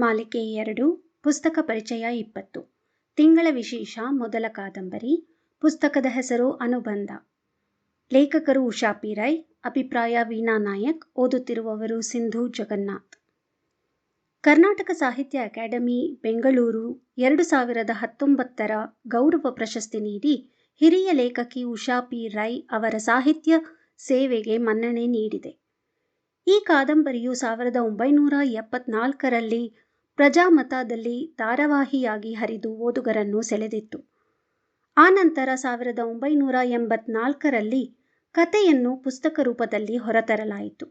ಮಾಲಿಕೆ 2 ಪುಸ್ತಕ ಪರಿಚಯ 20 ತಿಂಗಳ ವಿಶೇಷ ಮೊದಲ ಕಾದಂಬರಿ. ಪುಸ್ತಕದ ಹೆಸರು ಅನುಬಂಧ. ಲೇಖಕರು ಉಷಾ ಪಿ ರೈ. ಅಭಿಪ್ರಾಯ ವೀಣಾ ನಾಯಕ್. ಓದುತ್ತಿರುವವರು ಸಿಂಧು ಜಗನ್ನಾಥ್. ಕರ್ನಾಟಕ ಸಾಹಿತ್ಯ ಅಕಾಡೆಮಿ ಬೆಂಗಳೂರು 2019ರ ಗೌರವ ಪ್ರಶಸ್ತಿ ನೀಡಿ ಹಿರಿಯ ಲೇಖಕಿ ಉಷಾ ಪಿ ರೈ ಅವರ ಸಾಹಿತ್ಯ ಸೇವೆಗೆ ಮನ್ನಣೆ ನೀಡಿದೆ. ಈ ಕಾದಂಬರಿಯು 1974ರಲ್ಲಿ ಪ್ರಜಾಮತದಲ್ಲಿ ಧಾರಾವಾಹಿಯಾಗಿ ಹರಿದು ಓದುಗರನ್ನು ಸೆಳೆದಿತ್ತು. ಆನಂತರ 1984ರಲ್ಲಿ ಕಥೆಯನ್ನು ಪುಸ್ತಕ ರೂಪದಲ್ಲಿ ಹೊರತರಲಾಯಿತು.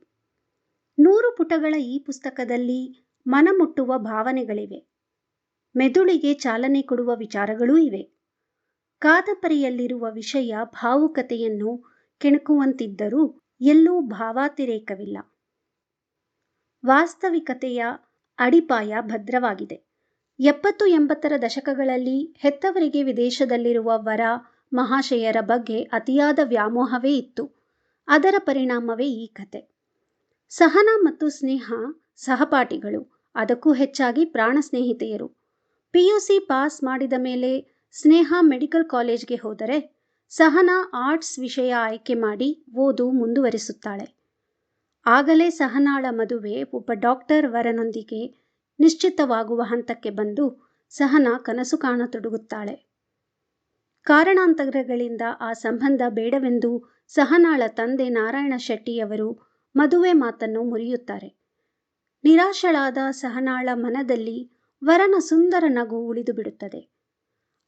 100 ಪುಟಗಳ ಈ ಪುಸ್ತಕದಲ್ಲಿ ಮನಮುಟ್ಟುವ ಭಾವನೆಗಳಿವೆ. ಮೆದುಳಿಗೆ ಚಾಲನೆ ಕೊಡುವ ವಿಚಾರಗಳೂ ಇವೆ. ಕಾದಂಬರಿಯಲ್ಲಿರುವ ವಿಷಯ ಭಾವುಕತೆಯನ್ನು ಕೆಣಕುವಂತಿದ್ದರೂ ಎಲ್ಲೂ ಭಾವಾತಿರೇಕವಿಲ್ಲ. ವಾಸ್ತವಿಕತೆಯ ಅಡಿಪಾಯ ಭದ್ರವಾಗಿದೆ. 70-80ರ ದಶಕಗಳಲ್ಲಿ ಹೆತ್ತವರಿಗೆ ವಿದೇಶದಲ್ಲಿರುವ ವರ ಮಹಾಶಯರ ಬಗ್ಗೆ ಅತಿಯಾದ ವ್ಯಾಮೋಹವೇ ಇತ್ತು. ಅದರ ಪರಿಣಾಮವೇ ಈ ಕತೆ. ಸಹನಾ ಮತ್ತು ಸ್ನೇಹ ಸಹಪಾಠಿಗಳು, ಅದಕ್ಕೂ ಹೆಚ್ಚಾಗಿ ಪ್ರಾಣ ಸ್ನೇಹಿತೆಯರು. PUC ಪಾಸ್ ಮಾಡಿದ ಮೇಲೆ ಸ್ನೇಹ ಮೆಡಿಕಲ್ ಕಾಲೇಜ್ಗೆ ಹೋದರೆ, ಸಹನಾ ಆರ್ಟ್ಸ್ ವಿಷಯ ಆಯ್ಕೆ ಮಾಡಿ ಓದು ಮುಂದುವರಿಸುತ್ತಾಳೆ. ಆಗಲೇ ಸಹನಾಳ ಮದುವೆ ಒಬ್ಬ ಡಾಕ್ಟರ್ ವರನೊಂದಿಗೆ ನಿಶ್ಚಿತವಾಗುವ ಹಂತಕ್ಕೆ ಬಂದು ಸಹನಾ ಕನಸು ಕಾಣತೊಡಗುತ್ತಾಳೆ. ಕಾರಣಾಂತರಗಳಿಂದ ಆ ಸಂಬಂಧ ಬೇಡವೆಂದು ಸಹನಾಳ ತಂದೆ ನಾರಾಯಣ ಶೆಟ್ಟಿಯವರು ಮದುವೆ ಮಾತನ್ನು ಮುರಿಯುತ್ತಾರೆ. ನಿರಾಶಳಾದ ಸಹನಾಳ ಮನದಲ್ಲಿ ವರನ ಸುಂದರ ನಗು ಉಳಿದು ಬಿಡುತ್ತದೆ.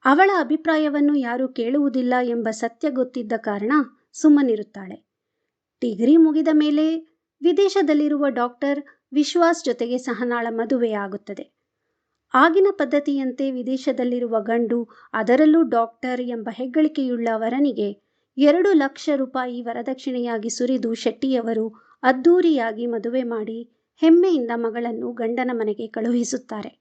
ಅವಳ ಅಭಿಪ್ರಾಯವನ್ನು ಯಾರೂ ಕೇಳುವುದಿಲ್ಲ ಎಂಬ ಸತ್ಯ ಗೊತ್ತಿದ್ದ ಕಾರಣ ಸುಮ್ಮನಿರುತ್ತಾಳೆ. ಡಿಗ್ರಿ ಮುಗಿದ ಮೇಲೆ ವಿದೇಶದಲ್ಲಿರುವ ಡಾಕ್ಟರ್ ವಿಶ್ವಾಸ್ ಜೊತೆಗೆ ಸಹನಾಳ ಮದುವೆಯಾಗುತ್ತದೆ. ಆಗಿನ ಪದ್ಧತಿಯಂತೆ ವಿದೇಶದಲ್ಲಿರುವ ಗಂಡು, ಅದರಲ್ಲೂ ಡಾಕ್ಟರ್ ಎಂಬ ಹೆಗ್ಗಳಿಕೆಯುಳ್ಳ ವರನಿಗೆ 2 ಲಕ್ಷ ರೂಪಾಯಿ ವರದಕ್ಷಿಣೆಯಾಗಿ ಸುರಿದು ಶೆಟ್ಟಿಯವರು ಅದ್ದೂರಿಯಾಗಿ ಮದುವೆ ಮಾಡಿ ಹೆಮ್ಮೆಯಿಂದ ಮಗಳನ್ನು ಗಂಡನ ಮನೆಗೆ ಕಳುಹಿಸುತ್ತಾರೆ.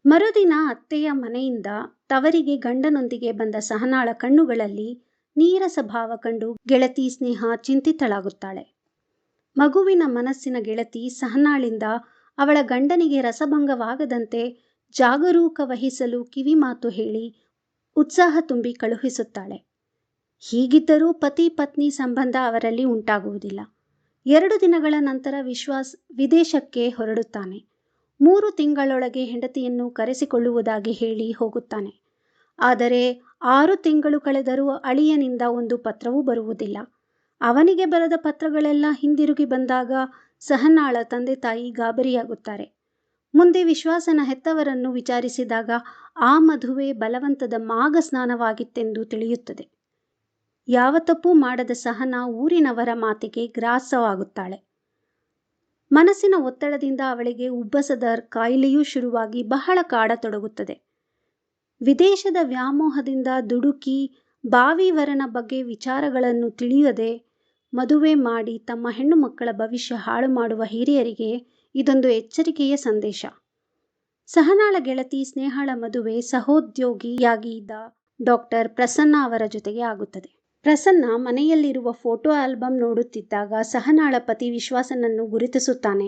ಮರುದಿನ ಅತ್ತೆಯ ಮನೆಯಿಂದ ತವರಿಗೆ ಗಂಡನೊಂದಿಗೆ ಬಂದ ಸಹನಾಳ ಕಣ್ಣುಗಳಲ್ಲಿ ನೀರಸ ಭಾವ ಕಂಡು ಗೆಳತಿ ಸ್ನೇಹ ಚಿಂತಿತಳಾಗುತ್ತಾಳೆ. ಮಗುವಿನ ಮನಸ್ಸಿನ ಗೆಳತಿ ಸಹನಾಳಿಂದ ಅವಳ ಗಂಡನಿಗೆ ರಸಭಂಗವಾಗದಂತೆ ಜಾಗರೂಕ ವಹಿಸಲು ಕಿವಿಮಾತು ಹೇಳಿ ಉತ್ಸಾಹ ತುಂಬಿ ಕಳುಹಿಸುತ್ತಾಳೆ. ಹೀಗಿದ್ದರೂ ಪತಿ ಪತ್ನಿ ಸಂಬಂಧ ಅವರಲ್ಲಿ ಉಂಟಾಗುವುದಿಲ್ಲ. 2 ದಿನಗಳ ನಂತರ ವಿಶ್ವಾಸ್ ವಿದೇಶಕ್ಕೆ ಹೊರಡುತ್ತಾನೆ. 3 ತಿಂಗಳೊಳಗೆ ಹೆಂಡತಿಯನ್ನು ಕರೆಸಿಕೊಳ್ಳುವುದಾಗಿ ಹೇಳಿ ಹೋಗುತ್ತಾನೆ. ಆದರೆ 6 ತಿಂಗಳು ಕಳೆದರೂ ಅಳಿಯನಿಂದ ಒಂದು ಪತ್ರವೂ ಬರುವುದಿಲ್ಲ. ಅವನಿಗೆ ಬರೆದ ಪತ್ರಗಳೆಲ್ಲ ಹಿಂದಿರುಗಿ ಬಂದಾಗ ಸಹನಾಳ ತಂದೆ ತಾಯಿ ಗಾಬರಿಯಾಗುತ್ತಾರೆ. ಮುಂದೆ ವಿಶ್ವಾಸನ ಹೆತ್ತವರನ್ನು ವಿಚಾರಿಸಿದಾಗ ಆ ಮದುವೆ ಬಲವಂತದ ಮಾಘ ಸ್ನಾನವಾಗಿತ್ತೆಂದು ತಿಳಿಯುತ್ತದೆ. ಯಾವ ತಪ್ಪೂ ಮಾಡದ ಸಹನಾ ಊರಿನವರ ಮಾತಿಗೆ ಗ್ರಾಸವಾಗುತ್ತಾಳೆ. ಮನಸ್ಸಿನ ಒತ್ತಡದಿಂದ ಅವಳಿಗೆ ಉಬ್ಬಸದ ಕಾಯಿಲೆಯೂ ಶುರುವಾಗಿ ಬಹಳ ಕಾಡತೊಡಗುತ್ತದೆ. ವಿದೇಶದ ವ್ಯಾಮೋಹದಿಂದ ದುಡುಕಿ ಭಾವಿ ವರನ ಬಗ್ಗೆ ವಿಚಾರಗಳನ್ನು ತಿಳಿಯದೆ ಮದುವೆ ಮಾಡಿ ತಮ್ಮ ಹೆಣ್ಣು ಮಕ್ಕಳ ಭವಿಷ್ಯ ಹಾಳು ಮಾಡುವ ಹಿರಿಯರಿಗೆ ಇದೊಂದು ಎಚ್ಚರಿಕೆಯ ಸಂದೇಶ. ಸಹನಾಳ ಗೆಳತಿ ಸ್ನೇಹಳ ಮದುವೆ ಸಹೋದ್ಯೋಗಿಯಾಗಿ ಇದ್ದ ಡಾಕ್ಟರ್ ಪ್ರಸನ್ನ ಅವರ ಜೊತೆಗೆ ಆಗುತ್ತದೆ. ಪ್ರಸನ್ನ ಮನೆಯಲ್ಲಿರುವ ಫೋಟೋ ಆಲ್ಬಮ್ ನೋಡುತ್ತಿದ್ದಾಗ ಸಹನಾಳ ಪತಿ ವಿಶ್ವಾಸನನ್ನು ಗುರುತಿಸುತ್ತಾನೆ.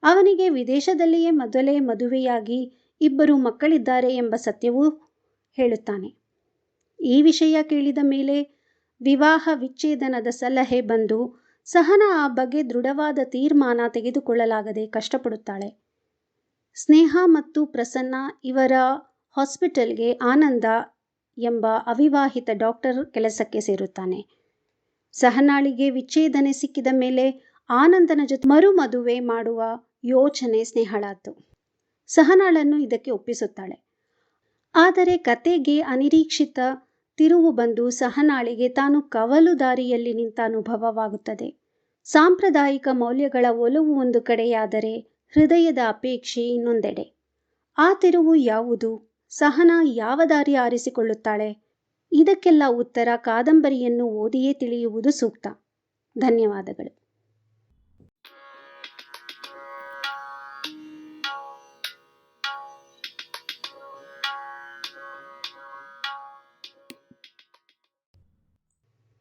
ಅವನಿಗೆ ವಿದೇಶದಲ್ಲಿಯೇ ಮೊದಲೇ ಮದುವೆಯಾಗಿ 2 ಮಕ್ಕಳಿದ್ದಾರೆ ಎಂಬ ಸತ್ಯವೂ ಹೇಳುತ್ತಾನೆ. ಈ ವಿಷಯ ಕೇಳಿದ ಮೇಲೆ ವಿವಾಹ ವಿಚ್ಛೇದನದ ಸಲಹೆ ಬಂದು ಸಹನಾ ಆ ಬಗ್ಗೆ ದೃಢವಾದ ತೀರ್ಮಾನ ತೆಗೆದುಕೊಳ್ಳಲಾಗದೆ ಕಷ್ಟಪಡುತ್ತಾಳೆ. ಸ್ನೇಹ ಮತ್ತು ಪ್ರಸನ್ನ ಇವರ ಹಾಸ್ಪಿಟಲ್ಗೆ ಆನಂದ ಎಂಬ ಅವಿವಾಹಿತ ಡಾಕ್ಟರ್ ಕೆಲಸಕ್ಕೆ ಸೇರುತ್ತಾನೆ. ಸಹನಾಳಿಗೆ ವಿಚ್ಛೇದನೆ ಸಿಕ್ಕಿದ ಮೇಲೆ ಆನಂದನ ಜೊತೆ ಮರು ಮದುವೆ ಮಾಡುವ ಯೋಚನೆ ಸ್ನೇಹಳಾತು. ಸಹನಾಳನ್ನು ಇದಕ್ಕೆ ಒಪ್ಪಿಸುತ್ತಾಳೆ. ಆದರೆ ಕತೆಗೆ ಅನಿರೀಕ್ಷಿತ ತಿರುವು ಬಂದು ಸಹನಾಳಿಗೆ ತಾನು ಕವಲು ದಾರಿಯಲ್ಲಿ ನಿಂತ ಅನುಭವವಾಗುತ್ತದೆ. ಸಾಂಪ್ರದಾಯಿಕ ಮೌಲ್ಯಗಳ ಒಲವು ಒಂದು ಕಡೆಯಾದರೆ ಹೃದಯದ ಅಪೇಕ್ಷೆ ಇನ್ನೊಂದೆಡೆ. ಆ ತಿರುವು ಯಾವುದು? ಸಹನಾ ಯಾವ ದಾರಿ ಆರಿಸಿಕೊಳ್ಳುತ್ತಾಳೆ? ಇದಕ್ಕೆಲ್ಲ ಉತ್ತರ ಕಾದಂಬರಿಯನ್ನು ಓದಿಯೇ ತಿಳಿಯುವುದು ಸೂಕ್ತ. ಧನ್ಯವಾದಗಳು.